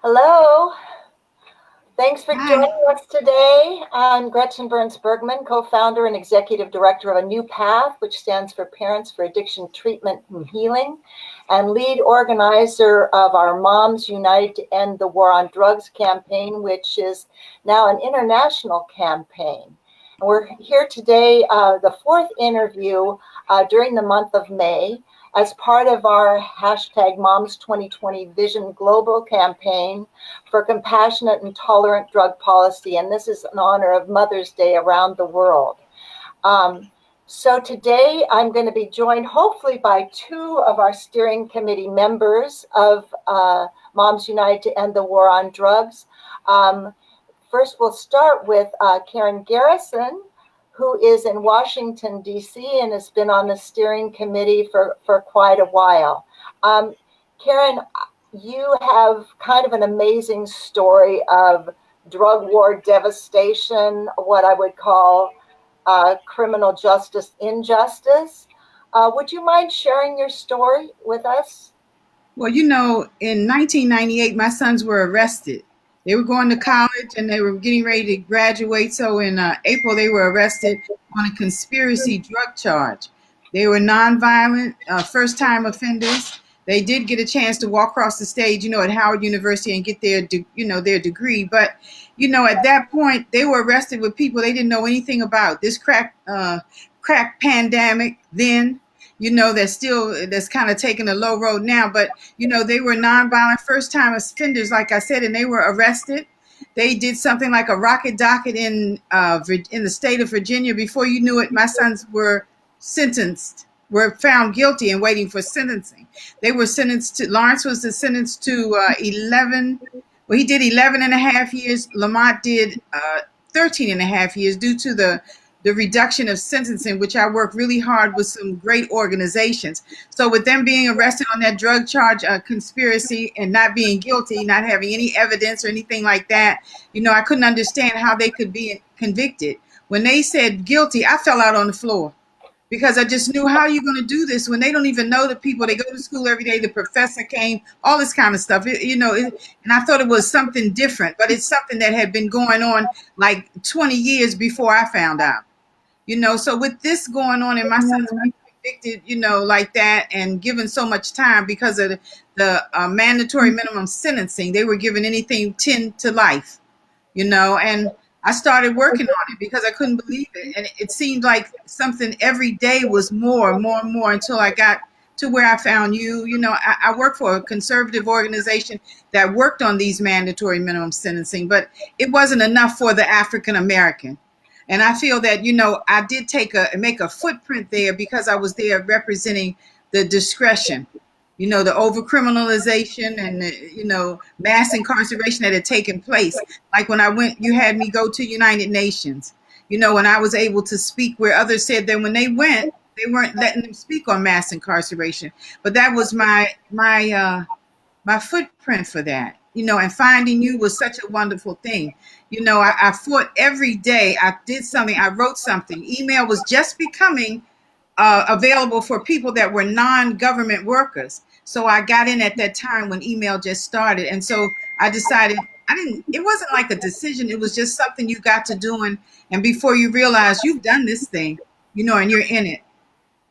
Hello. Thanks for Hi. joining us today. I'm Gretchen Burns Bergman, co-founder and executive director of A New Path, which stands for Parents for Addiction Treatment and Healing, and lead organizer of our Moms United to End the War on Drugs campaign, which is now an international campaign. And we're here today, the fourth interview during the month of May, as part of our hashtag Moms 2020 Vision Global campaign for compassionate and tolerant drug policy. And this is in honor of Mother's Day around the world. So today I'm going to be joined hopefully by two of our steering committee members of Moms United to End the War on Drugs. First, we'll start with Karen Garrison, who is in Washington, D.C. and has been on the steering committee for quite a while. Karen, you have kind of an amazing story of drug war devastation, what I would call criminal justice injustice. Would you mind sharing your story with us? Well, in 1998, my sons were arrested. They were going to college and they were getting ready to graduate. So in April, they were arrested on a conspiracy drug charge. They were nonviolent, first-time offenders. They did get a chance to walk across the stage, at Howard University and get their degree. But, at that point, they were arrested with people they didn't know anything about. This crack pandemic then, that's kind of taking a low road now. But they were nonviolent first-time offenders, like I said, and they were arrested. They did something like a rocket docket in the state of Virginia. Before you knew it, my sons were found guilty and waiting for sentencing. They were sentenced to, Lawrence was sentenced to 11. Well, he did 11 and a half years. Lamont did 13 and a half years due to the reduction of sentencing, which I work really hard with some great organizations. So with them being arrested on that drug charge, conspiracy, and not being guilty, not having any evidence or anything like that, I couldn't understand how they could be convicted. When they said guilty, I fell out on the floor because I just knew, how are you going to do this when they don't even know the people? They go to school every day. The professor came, all this kind of stuff, and I thought it was something different, but it's something that had been going on like 20 years before I found out. So with this going on and my son's being convicted, like that, and given so much time because of the mandatory minimum sentencing, they were given anything 10 to life, and I started working on it because I couldn't believe it. And it seemed like something every day was more and more and more until I got to where I found you. I work for a conservative organization that worked on these mandatory minimum sentencing, but it wasn't enough for the African American. And I feel that, I did make a footprint there because I was there representing the discretion, the overcriminalization and, mass incarceration that had taken place. Like when I went, you had me go to United Nations, when I was able to speak where others said that when they went, they weren't letting them speak on mass incarceration. But that was my footprint for that, and finding you was such a wonderful thing. I fought every day. I did something. I wrote something. Email was just becoming available for people that were non-government workers. So I got in at that time when email just started. And so I decided, it wasn't like a decision. It was just something you got to doing. And before you realize you've done this thing, and you're in it.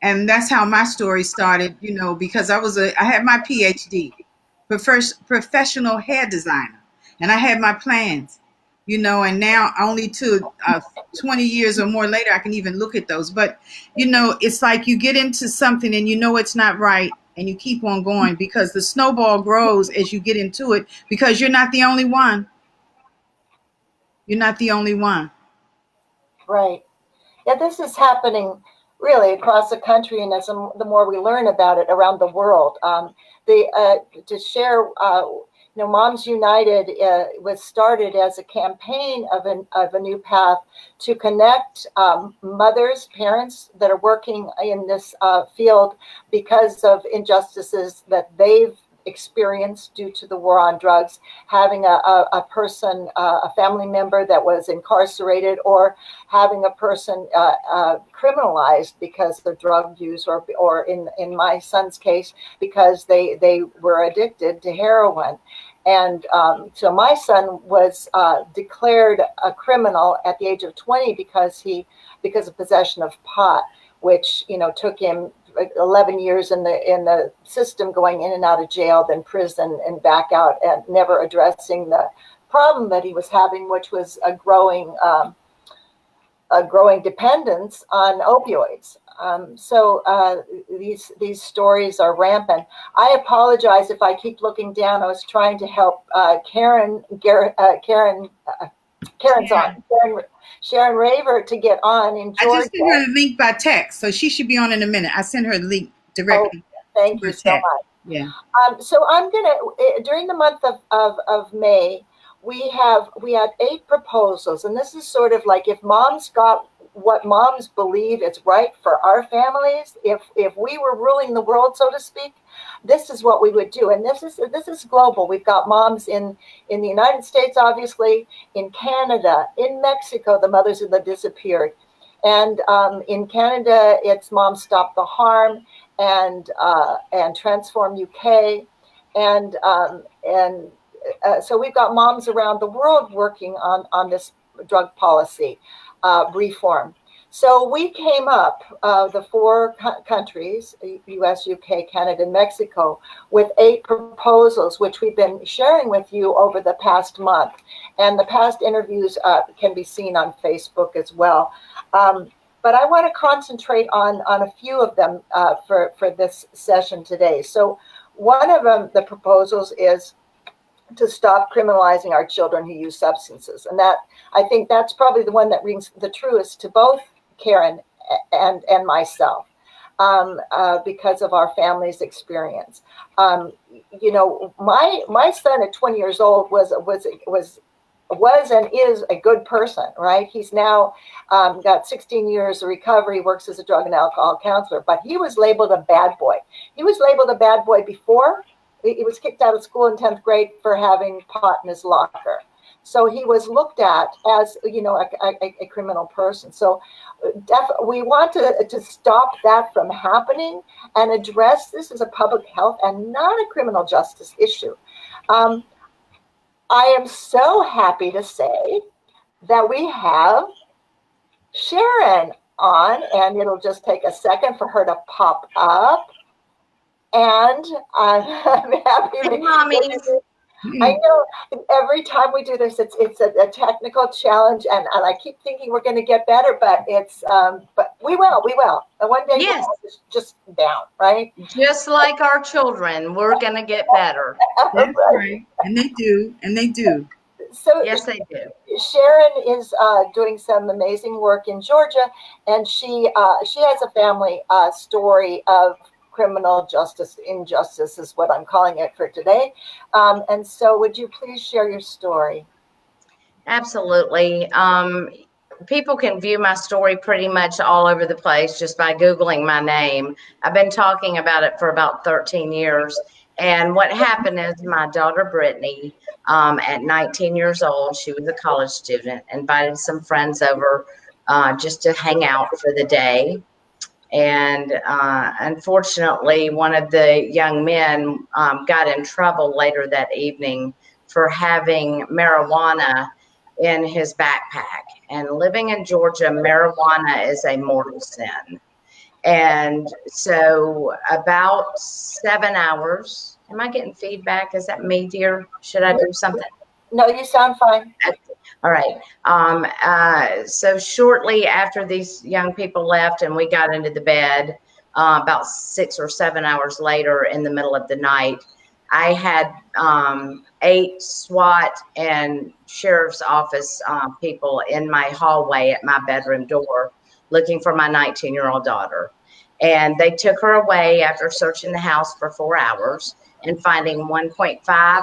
And that's how my story started, because I had my PhD, professional hair designer, and I had my plans, and now only to 20 years or more later, I can even look at those. But, it's like you get into something and it's not right, and you keep on going because the snowball grows as you get into it, because you're not the only one. You're not the only one. Right. Yeah, this is happening really across the country, and the more we learn about it around the world. To share, Moms United was started as a campaign of a new path to connect mothers, parents that are working in this field because of injustices that they've experienced due to the war on drugs, having a person, a family member that was incarcerated, or having a person criminalized because of drug use, or in my son's case, because they were addicted to heroin. And so my son was declared a criminal at the age of 20 because of possession of pot, which took him 11 years in the system, going in and out of jail, then prison, and back out, and never addressing the problem that he was having, which was a growing dependence on opioids. So these stories are rampant. I apologize if I keep looking down. I was trying to help Karen's on. Sharon Raver to get on in I Georgia. just sent her the link by text, so she should be on in a minute. I sent her a link directly. Thank you so much. Yeah. So I'm gonna, during the month of May, we had 8 proposals, and this is sort of like, if moms got what moms believe is right for our families, if we were ruling the world, so to speak, this is what we would do. And this is global. We've got moms in the United States, obviously, in Canada, in Mexico, the mothers who have disappeared. And in Canada, it's Moms Stop the Harm and Transform UK. And so we've got moms around the world working on this drug policy reform. So we came up, the 4 countries, US, UK, Canada, and Mexico, with 8 proposals, which we've been sharing with you over the past month. And the past interviews can be seen on Facebook as well. But I want to concentrate on a few of them for this session today. So one of them, the proposals, is to stop criminalizing our children who use substances. And that, I think that's probably the one that rings the truest to both Karen and myself, because of our family's experience. My son at 20 years old was and is a good person, right? He's now got 16 years of recovery, works as a drug and alcohol counselor, but he was labeled a bad boy. He was labeled a bad boy before. He was kicked out of school in 10th grade for having pot in his locker. So he was looked at as, a criminal person. So we want to stop that from happening and address this as a public health and not a criminal justice issue. I am so happy to say that we have Sharon on, and it'll just take a second for her to pop up. And I'm happy. I know every time we do this, it's a technical challenge, and I keep thinking we're going to get better, but but we will. And one day, yes, it's just down, right? Just like our children, we're going to get better. That's right. And they do. So yes, they do. Sharon is doing some amazing work in Georgia, and she has a family story of criminal justice injustice, is what I'm calling it for today. And so would you please share your story? Absolutely. People can view my story pretty much all over the place just by Googling my name. I've been talking about it for about 13 years. And what happened is my daughter, Brittany, at 19 years old, she was a college student, invited some friends over just to hang out for the day. And unfortunately, one of the young men got in trouble later that evening for having marijuana in his backpack. And living in Georgia, marijuana is a mortal sin. And so about 7 hours, am I getting feedback? Is that me, dear? Should I do something? No, you sound fine. All right. So shortly after these young people left and we got into the bed, about 6 or 7 hours later in the middle of the night, I had 8 SWAT and sheriff's office people in my hallway at my bedroom door looking for my 19-year-old daughter. And they took her away after searching the house for 4 hours and finding 1.5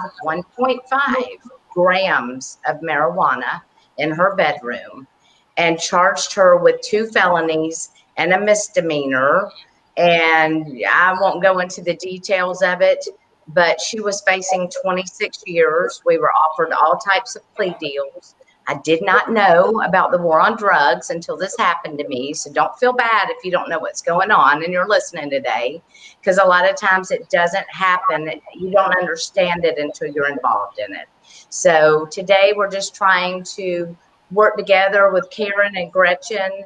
grams of marijuana in her bedroom, and charged her with 2 felonies and a misdemeanor. And I won't go into the details of it, but she was facing 26 years. We were offered all types of plea deals. I did not know about the war on drugs until this happened to me. So don't feel bad if you don't know what's going on and you're listening today, because a lot of times it doesn't happen. You don't understand it until you're involved in it. So today we're just trying to work together with Karen and Gretchen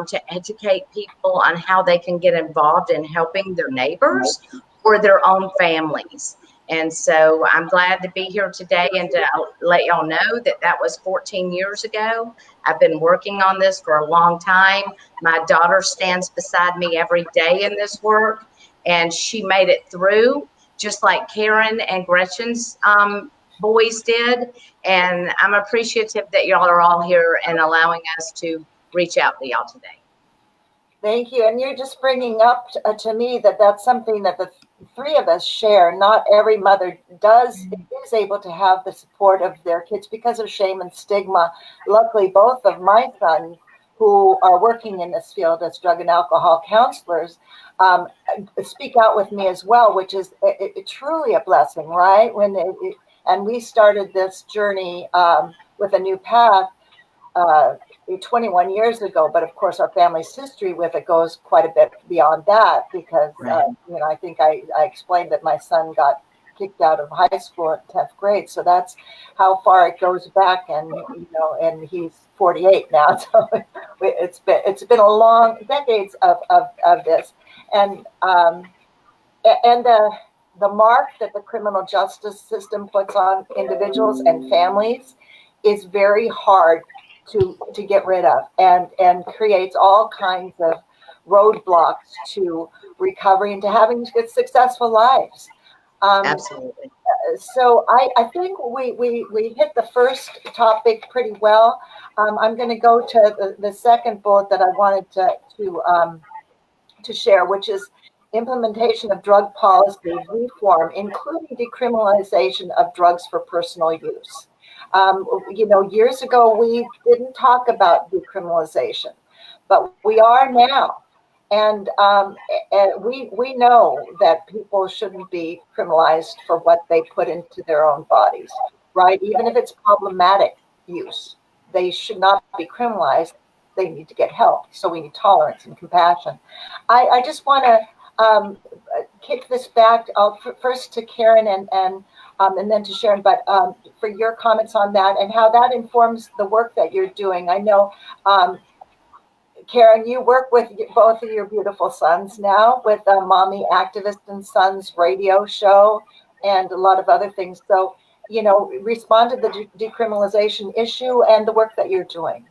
to educate people on how they can get involved in helping their neighbors or their own families. And so I'm glad to be here today and to let y'all know that that was 14 years ago. I've been working on this for a long time. My daughter stands beside me every day in this work, and she made it through just like Karen and Gretchen's boys did. And I'm appreciative that y'all are all here and allowing us to reach out to y'all today. Thank you. And you're just bringing up to me that that's something that the three of us share. Not every mother is able to have the support of their kids because of shame and stigma. Luckily, both of my sons, who are working in this field as drug and alcohol counselors, speak out with me as well, which is truly a blessing, right? And we started this journey with A New Path 21 years ago, but of course our family's history with it goes quite a bit beyond that because I think I explained that my son got kicked out of high school at 10th grade, so that's how far it goes back. And and he's 48 now, so it's been a long decades of this, and the mark that the criminal justice system puts on individuals and families is very hard to get rid of, and creates all kinds of roadblocks to recovery and to having successful lives. Absolutely. So I think we hit the first topic pretty well. I'm going to go to the second bullet that I wanted to share, which is implementation of drug policy reform, including decriminalization of drugs for personal use. Years ago, we didn't talk about decriminalization, but we are now. And we know that people shouldn't be criminalized for what they put into their own bodies, right? Even if it's problematic use, they should not be criminalized. They need to get help. So we need tolerance and compassion. I just want to kick this back first to Karen and then to Sharon, but for your comments on that and how that informs the work that you're doing. I know, Karen, you work with both of your beautiful sons now with Mommy Activist and Sons radio show and a lot of other things. So, respond to the decriminalization issue and the work that you're doing.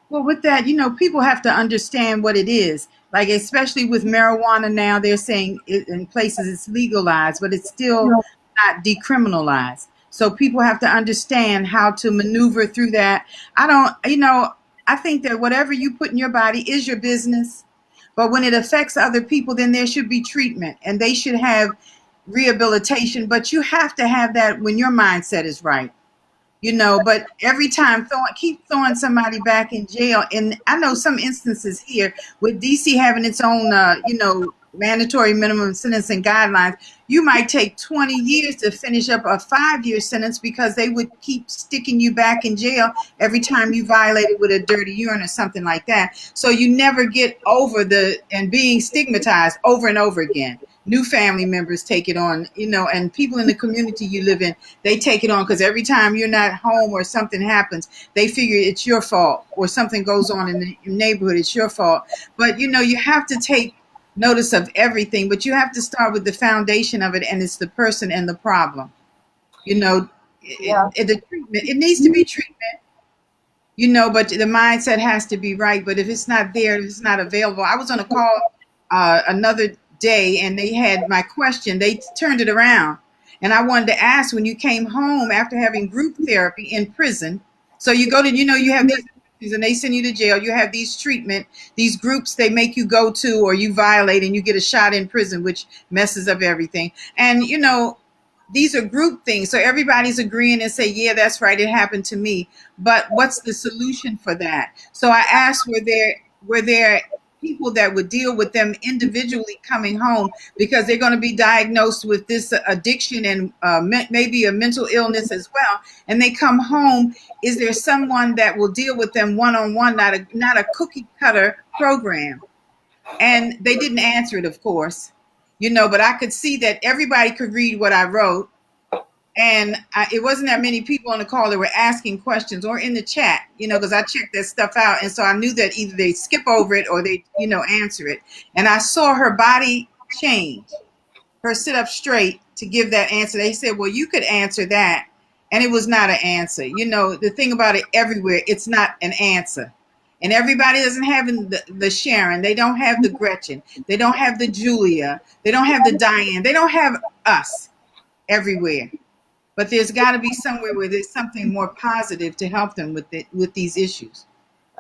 Well, with that, people have to understand what it is. Like, especially with marijuana now, they're saying in places it's legalized, but it's still not decriminalized. So people have to understand how to maneuver through that. I think that whatever you put in your body is your business. But when it affects other people, then there should be treatment and they should have rehabilitation. But you have to have that when your mindset is right. But every time keep throwing somebody back in jail. And I know some instances here with DC having its own, mandatory minimum sentencing guidelines, you might take 20 years to finish up a 5-year sentence because they would keep sticking you back in jail every time you violated with a dirty urine or something like that. So you never get over and being stigmatized over and over again. New family members take it on, and people in the community you live in, they take it on because every time you're not home or something happens, they figure it's your fault, or something goes on in the neighborhood, it's your fault. But, you have to take notice of everything, but you have to start with the foundation of it, and it's the person and the problem. The treatment, it needs to be treatment, but the mindset has to be right. But if it's not there, if it's not available. I was on a call another day, and they had my question. They turned it around, and I wanted to ask, when you came home after having group therapy in prison, so you go to, you have these, and they send you to jail, you have these these groups they make you go to, or you violate and you get a shot in prison, which messes up everything. And these are group things, so everybody's agreeing and say, yeah, that's right, it happened to me. But what's the solution for that? So I asked, were there people that would deal with them individually coming home, because they're going to be diagnosed with this addiction and maybe a mental illness as well. And they come home. Is there someone that will deal with them one-on-one, not a cookie cutter program? And they didn't answer it, of course, but I could see that everybody could read what I wrote. And it wasn't that many people on the call that were asking questions or in the chat, because I checked that stuff out. And so I knew that either they skip over it or they, answer it. And I saw her body change, her sit up straight to give that answer. They said, well, you could answer that. And it was not an answer. The thing about it everywhere, it's not an answer. And everybody doesn't have the Sharon. They don't have the Gretchen. They don't have the Julia. They don't have the Diane. They don't have us everywhere. But there's got to be somewhere where there's something more positive to help them with these issues.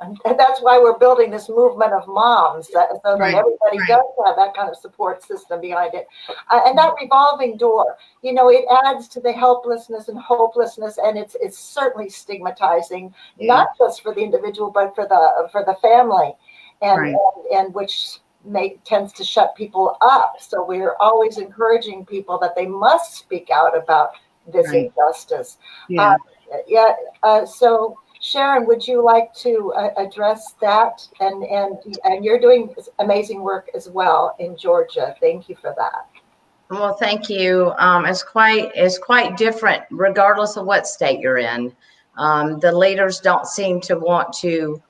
And that's why we're building this movement of moms, so that everybody does have that kind of support system behind it. And that revolving door, it adds to the helplessness and hopelessness, and it's certainly stigmatizing, not just for the individual, but for the family, and which tends to shut people up. So we're always encouraging people that they must speak out about this injustice. So Sharon, would you like to address that? And you're doing amazing work as well in Georgia. Thank you for that. Well, thank you. It's quite different regardless of what state you're in. The leaders don't seem to want to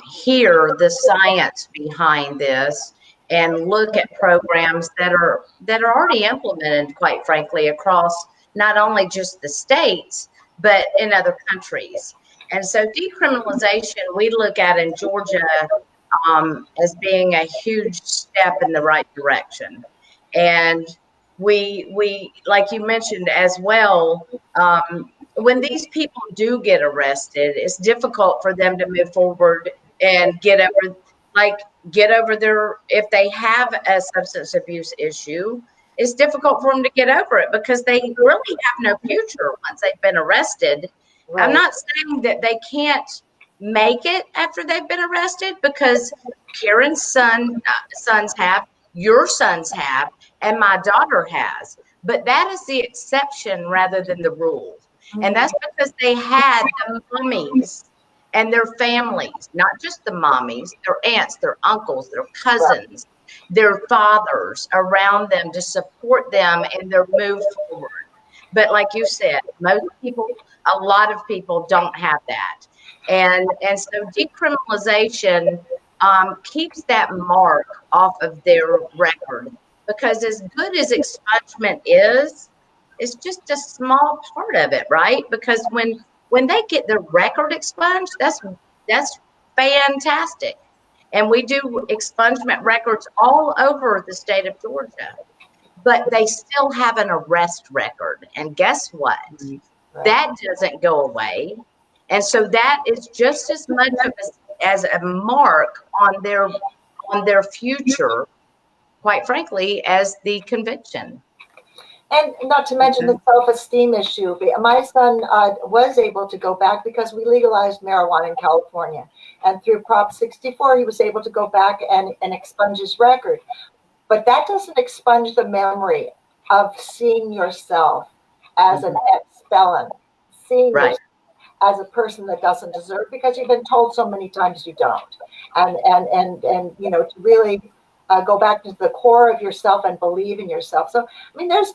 hear the science behind this and look at programs that are already implemented, quite frankly, across not only just the states, but in other countries. And so decriminalization, we look at in Georgia as being a huge step in the right direction. And we like you mentioned as well, when these people do get arrested, it's difficult for them to move forward and get over their, if they have a substance abuse issue, it's difficult for them to get over it because they really have no future once they've been arrested. Right. I'm not saying that they can't make it after they've been arrested, because Karen's sons have, your sons have, and my daughter has. But that is the exception rather than the rule. Mm-hmm. And that's because they had the mummies and their families, not just the mommies, their aunts, their uncles, their cousins, their fathers around them to support them in their move forward. But like you said, a lot of people don't have that. And so decriminalization keeps that mark off of their record, because as good as expungement is, it's just a small part of it, right? Because when they get their record expunged, that's fantastic. And we do expungement records all over the state of Georgia, but they still have an arrest record. And guess what? Right. That doesn't go away. And so that is just as much as a mark on their future, quite frankly, as the conviction. And not to mention the self-esteem issue. My son was able to go back because we legalized marijuana in California. And through Prop 64, he was able to go back and expunge his record. But that doesn't expunge the memory of seeing yourself as an ex-felon, seeing yourself as a person that doesn't deserve, because you've been told so many times you don't. And to really go back to the core of yourself and believe in yourself. So, I mean, there's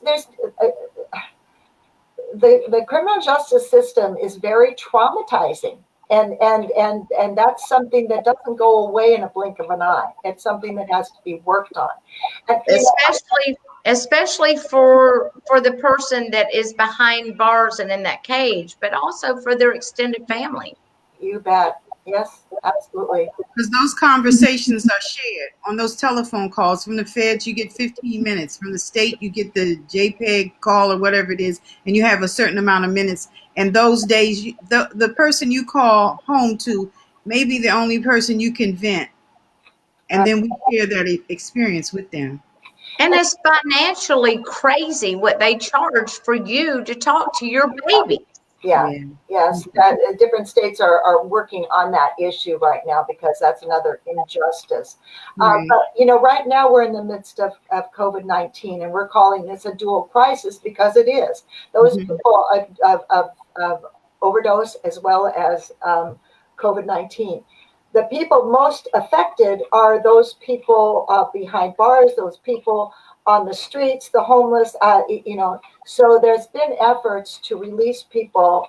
the criminal justice system is very traumatizing, and that's something that doesn't go away in a blink of an eye. It's something that has to be worked on, and, especially for the person that is behind bars and in that cage, but also for their extended family. You bet. Yes, absolutely. Because those conversations are shared on those telephone calls. From the feds, you get 15 minutes. From the state, you get the JPEG call or whatever it is, and you have a certain amount of minutes. And those days, the person you call home to may be the only person you can vent. And then we share that experience with them. And it's financially crazy what they charge for you to talk to your baby. Yeah. Yeah. Yes, that, different states are working on that issue right now because that's another injustice. Right. But, you know, right now we're in the midst of COVID-19 and we're calling this a dual crisis because it is. Those Mhm. people of overdose as well as COVID-19. The people most affected are those people behind bars, those people on the streets, the homeless, you know. So there's been efforts to release people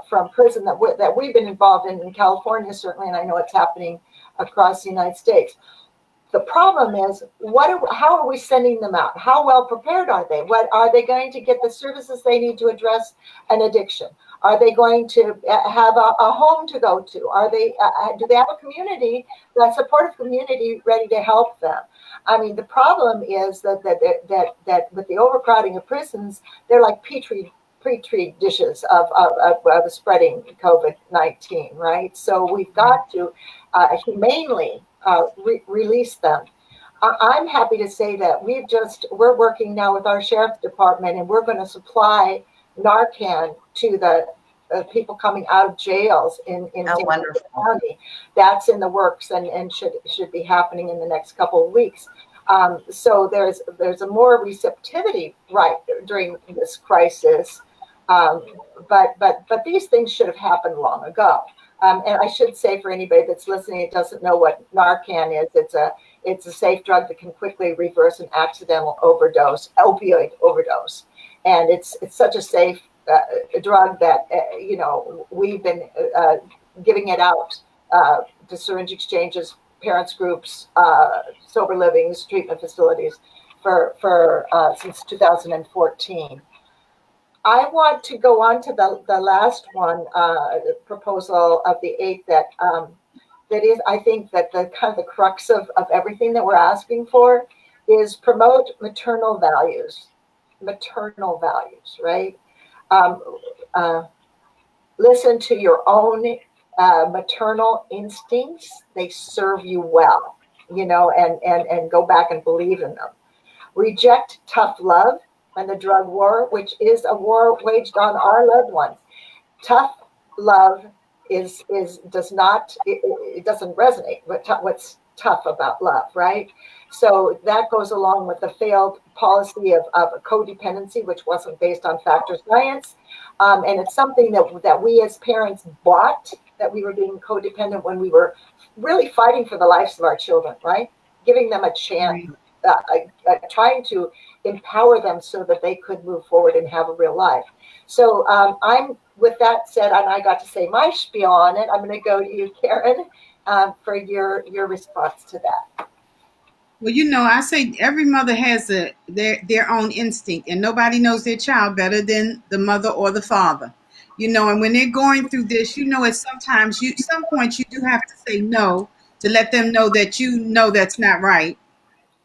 from prison that we've been involved in California, certainly, and I know it's happening across the United States. The problem is, how are we sending them out? How well prepared are they? What are they going to get the services they need to address an addiction? Are they going to have a home to go to? Are they do they have a community, a supportive community, ready to help them? I mean, the problem is that with the overcrowding of prisons, they're like petri dishes of spreading COVID-19, right? So we've got to humanely release them. I'm happy to say that we're working now with our sheriff's department, and we're going to supply Narcan to the people coming out of jails in Oh, San wonderful. County. That's in the works and should be happening in the next couple of weeks. So there's a more receptivity right during this crisis, but these things should have happened long ago. And I should say, for anybody that's listening that doesn't know what Narcan is, it's a safe drug that can quickly reverse an accidental opioid overdose, and it's such a safe drug that you know, we've been giving it out to syringe exchanges, parents groups, sober livings, treatment facilities for since 2014. I want to go on to the last one proposal of the eight that is, I think, that the kind of the crux of everything that we're asking for is promote maternal values, right? Um, uh, Listen to your own maternal instincts. They serve you well, you know, and go back and believe in them. Reject tough love and the drug war, which is a war waged on our loved ones. Tough love does not, it doesn't resonate. What's tough about love, right? So that goes along with the failed policy of codependency, which wasn't based on fact or science. And it's something that we as parents bought, that we were being codependent when we were really fighting for the lives of our children, right? Giving them a chance, Right. trying to empower them so that they could move forward and have a real life. So I'm, with that said, and I got to say my spiel on it, I'm going to go to you, Karen, for your response to that. Well, you know, I say every mother has their own instinct, and nobody knows their child better than the mother or the father. You know, and when they're going through this, you know, at some points you do have to say no to let them know that you know that's not right.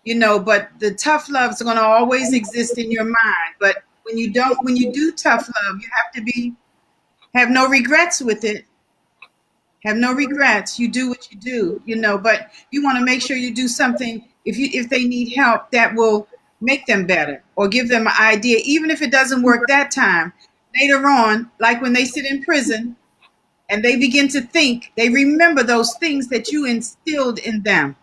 You know, but the tough love is going to always exist in your mind. But when you do tough love, you have to have no regrets with it. Have no regrets. You do what you do, you know, but you want to make sure you do something if they need help that will make them better or give them an idea, even if it doesn't work that time. Later on, like when they sit in prison and they begin to think, they remember those things that you instilled in them.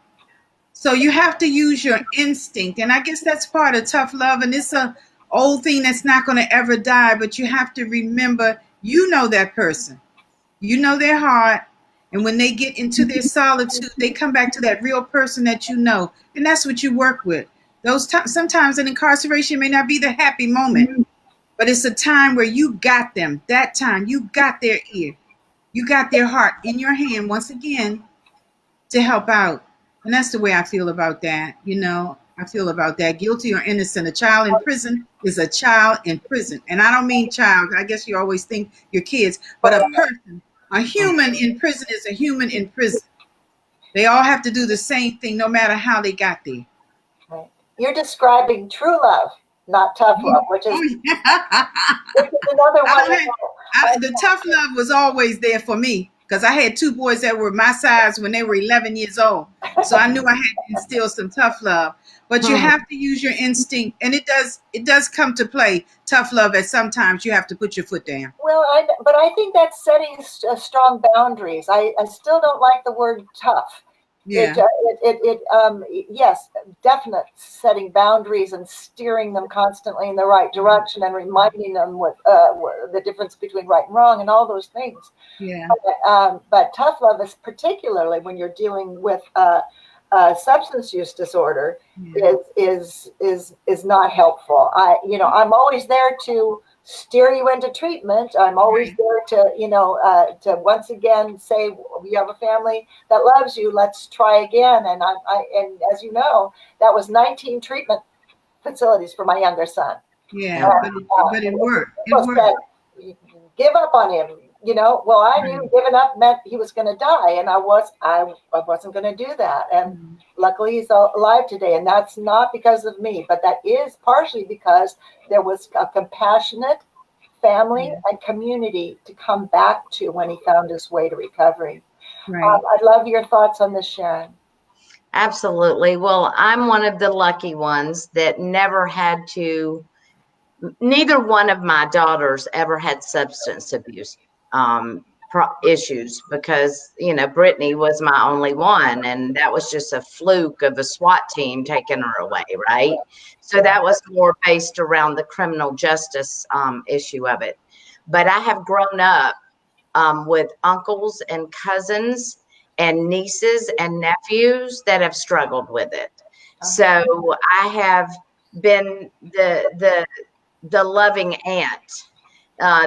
So you have to use your instinct. And I guess that's part of tough love. And it's a old thing that's not going to ever die, but you have to remember, you know, that person. You know their heart. And when they get into their solitude, they come back to that real person that you know. And that's what you work with. Sometimes an incarceration may not be the happy moment, but it's a time where you got them. That time you got their ear. You got their heart in your hand once again to help out. And that's the way I feel about that. You know, I feel about that. Guilty or innocent. A child in prison is a child in prison. And I don't mean child. I guess you always think your kids, but a person, a human in prison is a human in prison. They all have to do the same thing, no matter how they got there. Right. You're describing true love, not tough love, which is, Oh, yeah. another I one. don't the tough love was always there for me because I had two boys that were my size when they were 11 years old. So I knew I had to instill some tough love. But you have to use your instinct, and it does come to play. Tough love, at sometimes you have to put your foot down. Well, but I think that's setting strong boundaries. I still don't like the word tough. Yeah. Yes, definite setting boundaries and steering them constantly in the right direction and reminding them what the difference between right and wrong and all those things. Yeah. But tough love is particularly when you're dealing with substance use disorder is not helpful. I'm always there to steer you into treatment. I'm always there to once again say, you have a family that loves you. Let's try again. And and as you know, that was 19 treatment facilities for my younger son. Yeah, but it worked. It worked. Said, give up on him. Well, I knew giving up meant he was going to die, and I wasn't going to do that. And luckily, he's alive today, and that's not because of me, but that is partially because there was a compassionate family and community to come back to when he found his way to recovery. Right. I'd love your thoughts on this, Sharon. Absolutely. Well, I'm one of the lucky ones that neither one of my daughters ever had substance abuse issues, because Brittany was my only one, and that was just a fluke of a SWAT team taking her away, right? So that was more based around the criminal justice issue of it. But I have grown up with uncles and cousins and nieces and nephews that have struggled with it. So I have been the loving aunt,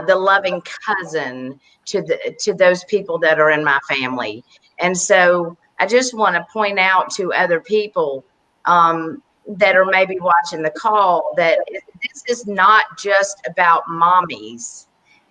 the loving cousin to those people that are in my family. And so I just want to point out to other people that are maybe watching the call that this is not just about mommies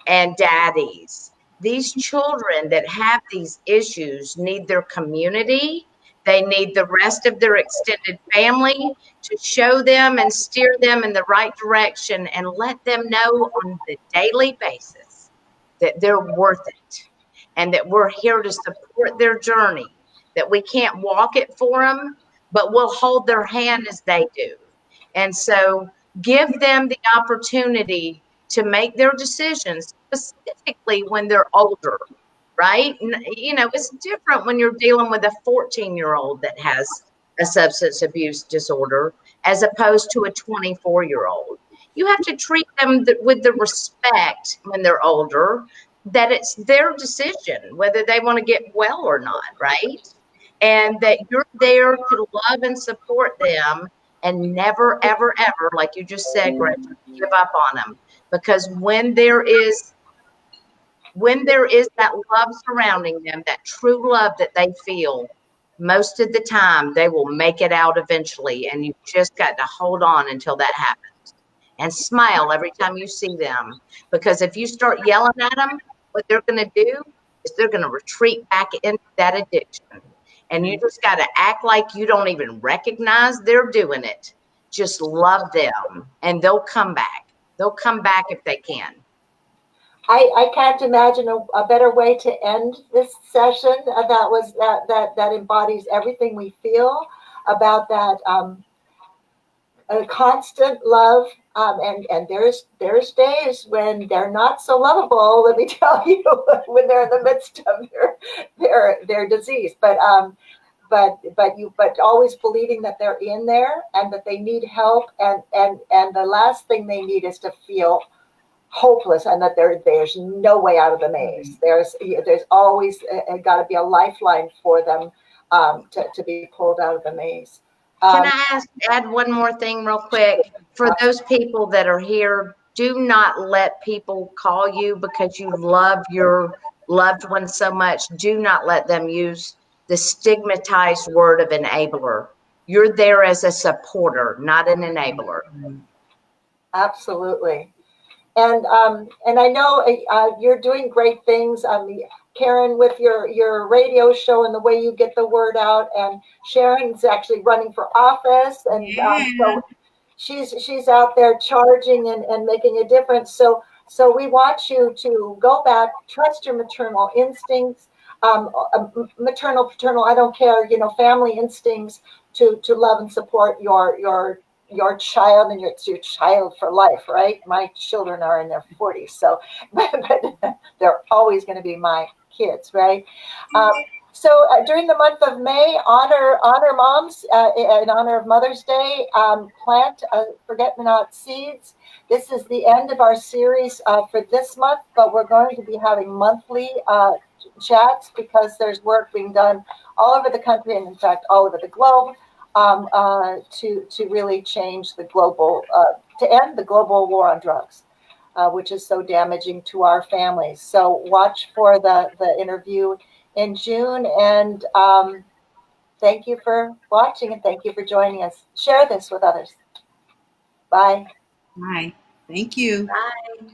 and daddies. These children that have these issues need their community. They need the rest of their extended family to show them and steer them in the right direction and let them know on the daily basis that they're worth it and that we're here to support their journey, that we can't walk it for them, but we'll hold their hand as they do. And so give them the opportunity to make their decisions, specifically when they're older. Right? It's different when you're dealing with a 14-year-old that has a substance abuse disorder as opposed to a 24-year-old. You have to treat them with the respect when they're older, that it's their decision whether they want to get well or not, right? And that you're there to love and support them and never, ever, ever, like you just said, Gretchen, give up on them. Because when there is that love surrounding them, that true love that they feel, most of the time they will make it out eventually. And you just got to hold on until that happens and smile every time you see them. Because if you start yelling at them, what they're going to do is they're going to retreat back into that addiction. And you just got to act like you don't even recognize they're doing it. Just love them and they'll come back. They'll come back if they can. I can't imagine a better way to end this session. That embodies everything we feel about that a constant love. And there's days when they're not so lovable. Let me tell you, when they're in the midst of their disease. But always believing that they're in there and that they need help. And the last thing they need is to feel hopeless and that there's no way out of the maze. There's always got to be a lifeline for them to be pulled out of the maze. Can I add one more thing real quick? For those people that are here, do not let people call you because you love your loved one so much. Do not let them use the stigmatized word of enabler. You're there as a supporter, not an enabler. Absolutely. And I know you're doing great things. Karen, with your radio show and the way you get the word out, and Sharon's actually running for office, and so she's out there charging and making a difference. So we want you to go back, trust your maternal instincts, maternal, paternal, I don't care, family instincts to love and support your child, and it's your child for life, right? My children are in their 40s, so but they're always going to be my kids, right? So during the month of May, honor moms in honor of Mother's Day. Plant forget-me-not seeds. This is the end of our series for this month, but we're going to be having monthly chats because there's work being done all over the country and, in fact, all over the globe to really change the global, to end the global war on drugs, which is so damaging to our families. So watch for the interview in June, and thank you for watching, and thank you for joining us. Share this with others. Bye. Hi. Thank you. Bye.